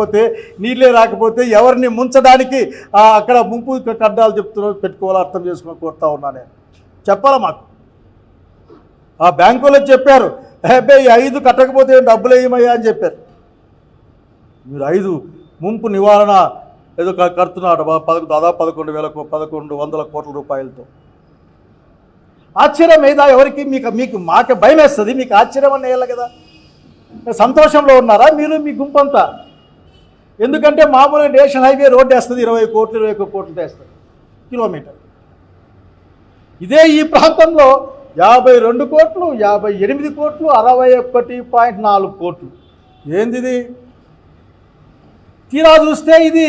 రాకపోతే, నీళ్ళే రాకపోతే ఎవరిని ముంచడానికి అక్కడ ముంపు కడ్డాలు పెట్టుకోవాలో అర్థం చేసుకుని కోరుతా ఉన్నా నేను. చెప్పాలా మాకు? ఆ బ్యాంకులో చెప్పారు, అబ్బాయి 5 కట్టకపోతే డబ్బులు వేయమయ్యా అని చెప్పారు. మీరు 5 ముంపు నివారణ ఏదో కడుతున్నాడు దాదాపు 11,100 కోట్ల రూపాయలతో. ఆశ్చర్యం ఏదా ఎవరికి? మీకు మాకే భయం వేస్తుంది, మీకు ఆశ్చర్యం అన్న వేయాలి కదా. సంతోషంలో ఉన్నారా మీరు మీ గుంపంతా? ఎందుకంటే మామూలుగా నేషనల్ హైవే రోడ్డు వేస్తుంది 20 కోట్లు 21 కోట్లు వేస్తుంది కిలోమీటర్. ఇదే ఈ ప్రాంతంలో 52 కోట్లు 58 కోట్లు 61.4 కోట్లు. ఏంది ఇది? తీరా చూస్తే ఇది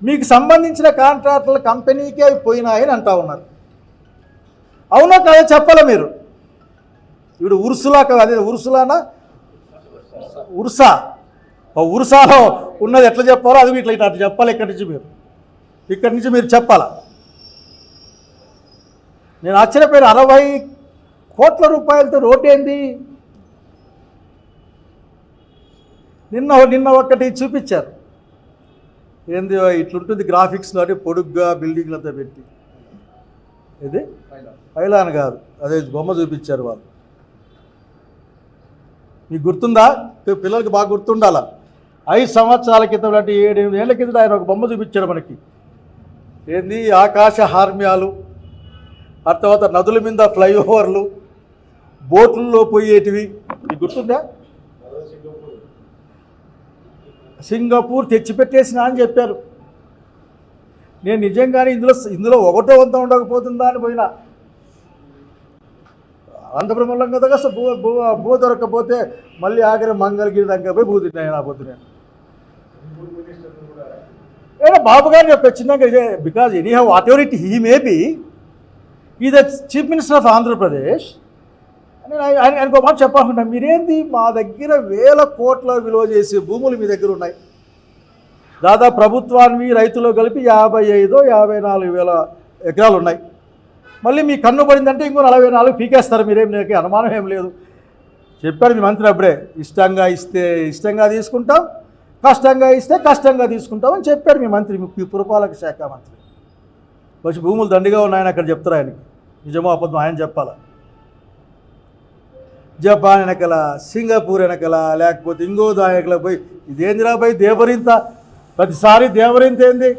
మీకు సంబంధించిన కాంట్రాక్టుల కంపెనీకే పోయినాయని అంటా ఉన్నారు. అవునా కదా చెప్పాలా మీరు? ఇప్పుడు ఉర్సులా కదా, అదే ఉర్సులానా ఉర్సాలో ఉన్నది ఎట్లా చెప్పాలో అది ఇట్లా అట్లా చెప్పాలి. ఇక్కడి నుంచి మీరు చెప్పాలా. నేను ఆశ్చర్యపోయిన 60 కోట్ల రూపాయలతో రోడ్డు ఏంది? నిన్న ఒక్కటి చూపించారు. ఏంది ఇట్లుంటుంది గ్రాఫిక్స్లో, అంటే పొడుగ్గా బిల్డింగ్లతో పెట్టి. ఇది పైలాన్ కాదు, అదే బొమ్మ చూపించారు వాళ్ళు. మీకు గుర్తుందా? పిల్లలకి బాగా గుర్తుండాలా. 5 సంవత్సరాల క్రితం అంటే 7-8 ఏళ్ల కింద ఆయన ఒక బొమ్మ చూపించారు మనకి. ఏంది ఆకాశ హార్మ్యాలు, ఆ తర్వాత నదుల మీద ఫ్లైఓవర్లు, బోట్లలో పోయేటివి. మీకు గుర్తుందా? సింగపూర్ తెచ్చిపెట్టేసినా అని చెప్పారు. నేను నిజంగానే ఇందులో ఒకటో వంత ఉండకపోతుందా అని పోయినా. అనంతపురంలో కదా భూ దొరకకపోతే మళ్ళీ ఆఖరి మంగళగిరి దగ్గర పోయి భూ తిన్నాయి నా పొద్దునేను. ఏదో బాబు గారు చెప్పారు చిన్నగా, because anyhow whatever it he may be, ఈ the chief minister of Andhra Pradesh అని ఆయనకు ఒక మాట చెప్పాలనుకుంటా. మీరేంది మా దగ్గర 1000 కోట్ల విలువ చేసే భూములు మీ దగ్గర ఉన్నాయి. దాదాపు ప్రభుత్వాన్ని రైతులు కలిపి 55-54 వేల ఎకరాలు ఉన్నాయి. మళ్ళీ మీ కన్ను పడిందంటే ఇంకో 44 పీకేస్తారు. మీరేం నాకు అనుమానం ఏం లేదు. చెప్పారు మీ మంత్రి అప్పుడే, ఇష్టంగా ఇస్తే ఇష్టంగా తీసుకుంటాం, కష్టంగా ఇస్తే కష్టంగా తీసుకుంటాం అని చెప్పారు మీ మంత్రి, మీ పురపాలక శాఖ మంత్రి. వచ్చి భూములు దండిగా ఉన్నాయని అక్కడ చెప్తారు ఆయనకి. నిజమో అబద్ధం ఆయన చెప్పాలా. జపాన్ వెనకల, సింగపూర్ వెనకల, లేకపోతే ఇంకో దాయకల పోయి ఇదేందిరా పోయి దేవరింత, ప్రతిసారి దేవరింత ఏంది?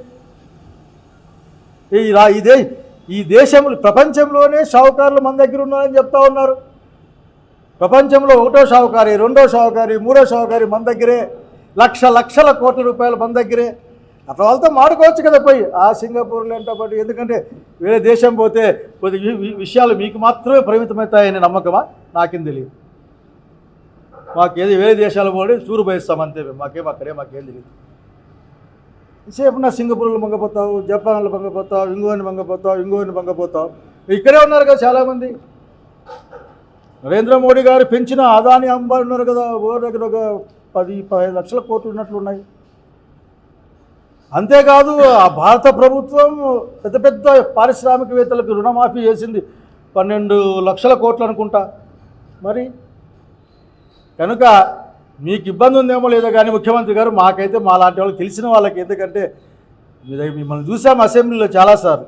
ఈ దేశంలో ప్రపంచంలోనే షావుకారులు మన దగ్గర ఉన్నారని చెప్తా ఉన్నారు. ప్రపంచంలో 1వ షావుకారి, 2వ షావుకారి, 3వ షావుకారి మన దగ్గరే, లక్షల కోట్ల రూపాయలు మన దగ్గరే. అట్లా వాళ్ళతో మాడుకోవచ్చు కదా పోయి ఆ సింగపూర్లో ఎంటబడి. ఎందుకంటే వేరే దేశం పోతే కొద్ది విషయాలు మీకు మాత్రమే పరిమితమవుతాయని నమ్మకమా? నాకేం తెలియదు. మాకేది వేరే దేశాలు పోయి చూరు పోయిస్తాం అంతే. మాకేం తెలియదు. సేపు నా సింగపూర్లో మంగపోతావు, జపాన్లో మంగపోతావు, ఇంగోని మంగపోతావు. ఇక్కడే ఉన్నారు కదా చాలామంది. నరేంద్ర మోడీ గారు పెంచిన అదాని అంబానీ ఉన్నారు కదా, ఓరి దగ్గర ఒక 10-15 లక్షల కోట్లు ఉన్నట్లున్నాయి. అంతేకాదు ఆ భారత ప్రభుత్వం పెద్ద పారిశ్రామికవేత్తలకు రుణమాఫీ చేసింది 12 లక్షల కోట్లు అనుకుంటా. మరి కనుక మీకు ఇబ్బంది ఉందేమో లేదో కానీ ముఖ్యమంత్రి గారు, మాకైతే మా లాంటి వాళ్ళకి తెలిసిన వాళ్ళకి, ఎందుకంటే మిమ్మల్ని చూసాము అసెంబ్లీలో చాలాసార్లు,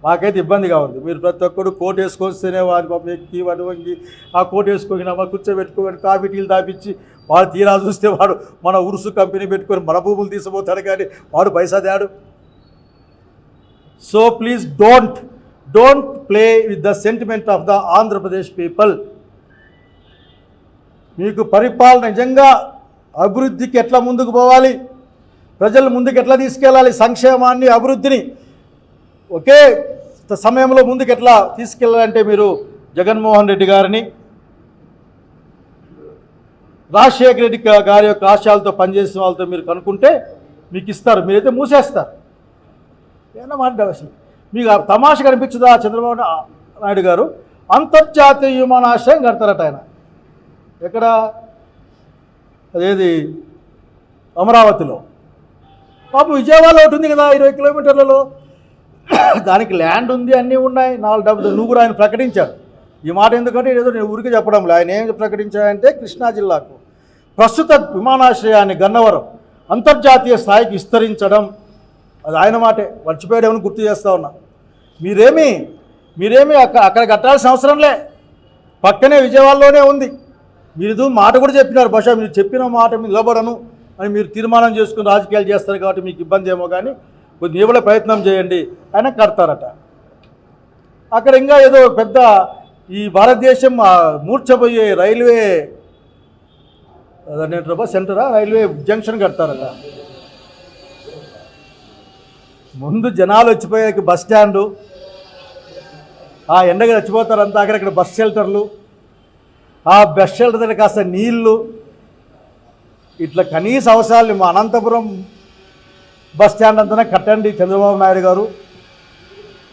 మాకైతే ఇబ్బందిగా ఉంది. మీరు ప్రతి ఒక్కరు కోట్ వేసుకొస్తేనే వారి ఎక్కి వాడి వంగి ఆ కోట్ వేసుకొని కూర్చోబెట్టుకొని కాఫీ టీలు తాపించి వాడు తీరా చూస్తే వాడు మన ఉరుసు కంపెనీ పెట్టుకొని మన భూములు తీసుకుపోతాడు కానీ వాడు పైసా తేడు. So please don't play with the sentiment of the Andhra Pradesh people. మీకు పరిపాలన నిజంగా అభివృద్ధికి ఎట్లా ముందుకు పోవాలి, ప్రజలు ముందుకు ఎట్లా తీసుకెళ్ళాలి, సంక్షేమాన్ని అభివృద్ధిని ఒకే సమయంలో ముందుకు ఎట్లా తీసుకెళ్ళాలంటే మీరు జగన్మోహన్ రెడ్డి గారిని, రాజశేఖర రెడ్డి గారి యొక్క ఆశయాలతో పనిచేసిన వాళ్ళతో మీరు కనుక్కుంటే మీకు ఇస్తారు. మీరైతే మూసేస్తారు. ఏమన్నా మాట అసలు మీకు తమాషగా కనిపించదా? చంద్రబాబు నాయుడు గారు అంతర్జాతీయ విమానాశ్రయం కడతారట ఆయన. ఎక్కడ? అదేది అమరావతిలో. పాపం విజయవాడలో ఒకటి ఉంది కదా 20 కిలోమీటర్లలో, దానికి ల్యాండ్ ఉంది, అన్నీ ఉన్నాయి, 4 డబ్బులు. నువ్వు కూడా ఆయన ప్రకటించాడు ఈ మాట. ఎందుకంటే ఏదో నేను ఊరికి చెప్పడంలో ఆయన ఏం ప్రకటించాడంటే కృష్ణా జిల్లాకు ప్రస్తుత విమానాశ్రయాన్ని గన్నవరం అంతర్జాతీయ స్థాయికి విస్తరించడం, అది ఆయన మాటే, మర్చిపోయాడేమని గుర్తు చేస్తూ ఉన్నా. మీరేమి అక్కడ కట్టాల్సిన అవసరంలే, పక్కనే విజయవాడలోనే ఉంది. మీరు మాట కూడా చెప్పినారు, బహుశా మీరు చెప్పిన మాట మీరు నిలబడను అని మీరు తీర్మానం చేసుకుని రాజకీయాలు చేస్తారు కాబట్టి మీకు ఇబ్బంది ఏమో, కానీ కొద్ది నిలబడే ప్రయత్నం చేయండి, ఆయన కడతారట. అక్కడ ఇంకా ఏదో పెద్ద ఈ భారతదేశం మూర్చపోయే రైల్వే అదేంటారా సెంటరా, రైల్వే జంక్షన్ కడతారట. ముందు జనాలు వచ్చిపోయాక బస్ స్టాండు, ఆ ఎండగా చచ్చిపోతారంతా, అక్కడక్కడ బస్ షెల్టర్లు, ఆ బస్ షెల్టర్ దగ్గర కాస్త నీళ్లు, ఇట్లా కనీస అవసరాలు మా అనంతపురం బస్ స్టాండ్ అంతా కట్టండి చంద్రబాబు నాయుడు గారు.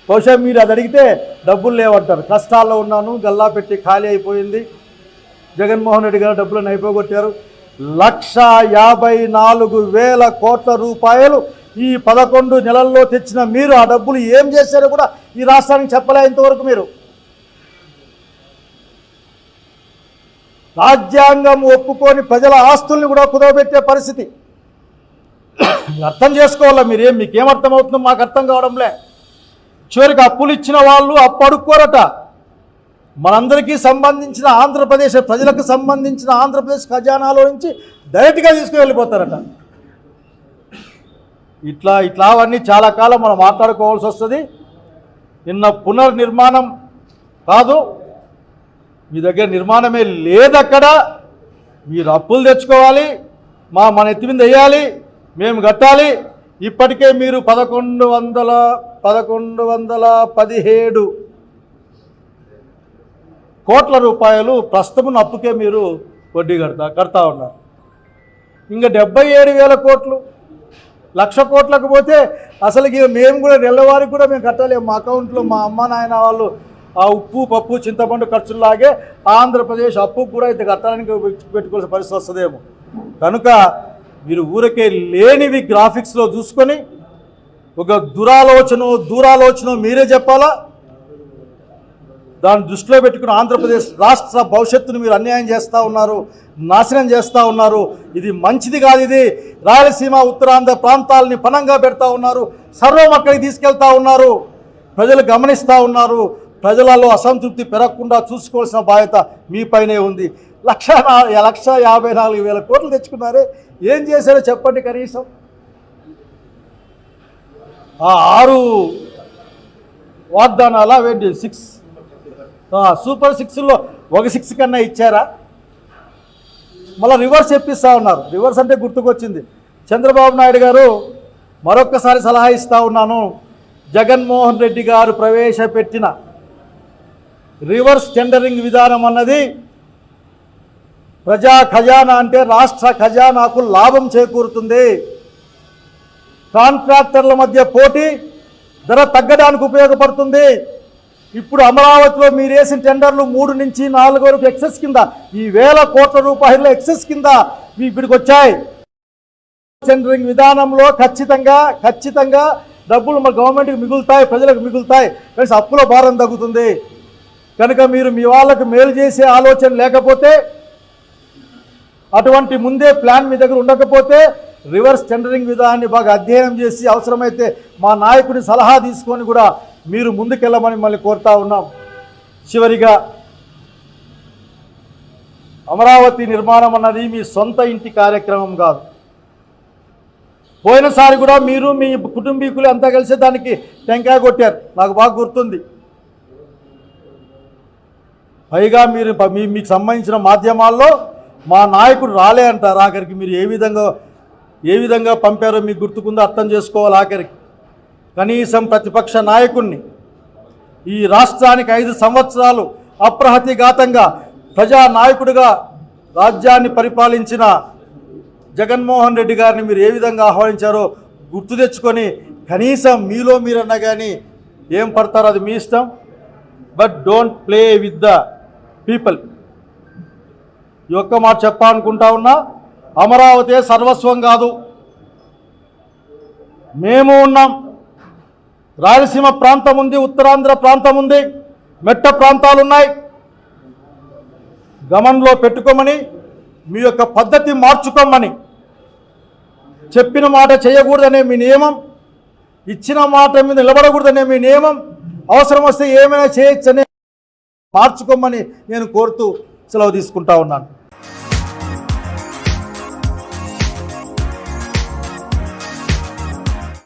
బహుశా మీరు అది అడిగితే డబ్బులు లేవంటారు. కష్టాల్లో ఉన్నాను, గల్లా పెట్టి ఖాళీ అయిపోయింది, జగన్మోహన్ రెడ్డి గారు డబ్బులను అయిపోగొట్టారు. 1,54,000 కోట్ల రూపాయలు ఈ 11 నెలల్లో తెచ్చిన మీరు ఆ డబ్బులు ఏం చేశారో కూడా ఈ రాష్ట్రానికి చెప్పలే ఇంతవరకు. మీరు రాజ్యాంగం ఒప్పుకొని ప్రజల ఆస్తుల్ని కూడా కుదవబెట్టే పరిస్థితి. అర్థం చేసుకోవాలా మీకేమర్థమవుతుందో మాకు అర్థం కావడంలే. చివరికి అప్పులు ఇచ్చిన వాళ్ళు అప్పు అడుక్కోరట. మనందరికీ సంబంధించిన ఆంధ్రప్రదేశ్ ప్రజలకు సంబంధించిన ఆంధ్రప్రదేశ్ ఖజానాలో నుంచి డైరెక్ట్గా తీసుకుని వెళ్ళిపోతారట. ఇట్లా అవన్నీ చాలా కాలం మనం మాట్లాడుకోవాల్సి వస్తుంది. నిన్న పునర్నిర్మాణం కాదు, మీ దగ్గర నిర్మాణమే లేదక్కడ, మీరు అప్పులు తెచ్చుకోవాలి, మన ఎత్తి మీద వేయాలి, మేము కట్టాలి. ఇప్పటికే మీరు 1117 కోట్ల రూపాయలు ప్రస్తుతం అప్పుకే మీరు వడ్డీ కడతా ఉన్నారు. ఇంకా 77,000 కోట్లు, 1,00,000 కోట్లకు పోతే అసలుకి మేము కూడా నెలవారికి కూడా మేము కట్టలేము. మా అకౌంట్లో మా అమ్మ నాయన వాళ్ళు ఆ ఉప్పు పప్పు చింతపండు ఖర్చులాగే ఆంధ్రప్రదేశ్ అప్పు కూడా ఇంత కట్టడానికి పెట్టుకోవాల్సిన పరిస్థితి వస్తుందేమో. కనుక మీరు ఊరికే లేనివి గ్రాఫిక్స్లో చూసుకొని ఒక దూరాలోచన మీరే చెప్పాలా. దాన్ని దృష్టిలో పెట్టుకుని ఆంధ్రప్రదేశ్ రాష్ట్ర భవిష్యత్తును మీరు అన్యాయం చేస్తూ ఉన్నారు, నాశనం చేస్తూ ఉన్నారు. ఇది మంచిది కాదు. ఇది రాయలసీమ ఉత్తరాంధ్ర ప్రాంతాలని పనంగా పెడతా ఉన్నారు, సర్వం అక్కడికి తీసుకెళ్తా ఉన్నారు. ప్రజలు గమనిస్తూ ఉన్నారు. ప్రజలలో అసంతృప్తి పెరగకుండా చూసుకోవాల్సిన బాధ్యత మీపైనే ఉంది. 1,54,000 కోట్లు తెచ్చుకున్నారే, ఏం చేశారో చెప్పండి. కనీసం ఆ 6 వాగ్దానాల 6 సూపర్ 6లో ఒక 6 కన్నా ఇచ్చారా? మళ్ళీ రివర్స్ చెప్పిస్తూ ఉన్నారు. రివర్స్ అంటే గుర్తుకొచ్చింది, చంద్రబాబు నాయుడు గారు మరొక్కసారి సలహా ఇస్తూ ఉన్నాను. జగన్మోహన్ రెడ్డి గారు ప్రవేశపెట్టిన రివర్స్ టెండరింగ్ విధానం అన్నది ప్రజా ఖజానా అంటే రాష్ట్ర ఖజానాకు లాభం చేకూరుతుంది. కాంట్రాక్టర్ల మధ్య పోటీ, ధర తగ్గడానికి ఉపయోగపడుతుంది. ఇప్పుడు అమరావతిలో మీరు వేసిన టెండర్లు 3 నుంచి 4 వరకు ఎక్సెస్ కింద, ఈ 1,000 కోట్ల రూపాయల ఎక్సెస్ కింద ఇప్పటికి వచ్చాయి. టెండరింగ్ విధానంలో ఖచ్చితంగా డబ్బులు మన గవర్నమెంట్కి మిగులుతాయి, ప్రజలకు మిగులుతాయి, కానీ అప్పుల భారం తగ్గుతుంది. కనుక మీరు మీ వాళ్ళకు మేలు చేసే ఆలోచన లేకపోతే, అటువంటి ముందే ప్లాన్ మీ దగ్గర ఉండకపోతే రివర్స్ టెండరింగ్ విధానాన్ని బాగా అధ్యయనం చేసి అవసరమైతే మా నాయకుడి సలహా తీసుకొని కూడా మీరు ముందుకెళ్ళమని మళ్ళీ కోరుతా ఉన్నాం. చివరిగా అమరావతి నిర్మాణం అన్నది మీ సొంత ఇంటి కార్యక్రమం కాదు. పోయినసారి కూడా మీరు మీ కుటుంబీకులు అంతా కలిసి దానికి టెంకాయ కొట్టారు, నాకు బాగా గుర్తుంది. పైగా మీరు మీకు సంబంధించిన మాధ్యమాల్లో మా నాయకుడు రాలే అంటారు. ఆఖరికి మీరు ఏ విధంగా పంపారో మీకు గుర్తుకుందో అర్థం చేసుకోవాలి. ఆఖరికి కనీసం ప్రతిపక్ష నాయకుడిని, ఈ రాష్ట్రానికి 5 సంవత్సరాలు అప్రహతిఘాతంగా ప్రజానాయకుడిగా రాజ్యాన్ని పరిపాలించిన జగన్మోహన్ రెడ్డి గారిని మీరు ఏ విధంగా ఆహ్వానించారో గుర్తు తెచ్చుకొని కనీసం మీలో మీరన్నా కానీ ఏం పడతారో అది మీ ఇష్టం. But don't play with the people. ఈ ఒక్క మాట చెప్పాలనుకుంటా ఉన్నా. అమరావతి సర్వస్వం కాదు, మేము ఉన్నాం. రాయలసీమ ప్రాంతం ఉంది, ఉత్తరాంధ్ర ప్రాంతం ఉంది, మెట్ట ప్రాంతాలు ఉన్నాయి. గమనంలో పెట్టుకోమని మీ యొక్క పద్ధతి మార్చుకోమని, చెప్పిన మాట చేయకూడదనే మీ నియమం, ఇచ్చిన మాట మీద నిలబడకూడదనే మీ నియమం, అవసరం వస్తే ఏమైనా చేయొచ్చనే మార్చుకోమని నేను కోరుతూ సెలవు తీసుకుంటా ఉన్నాను.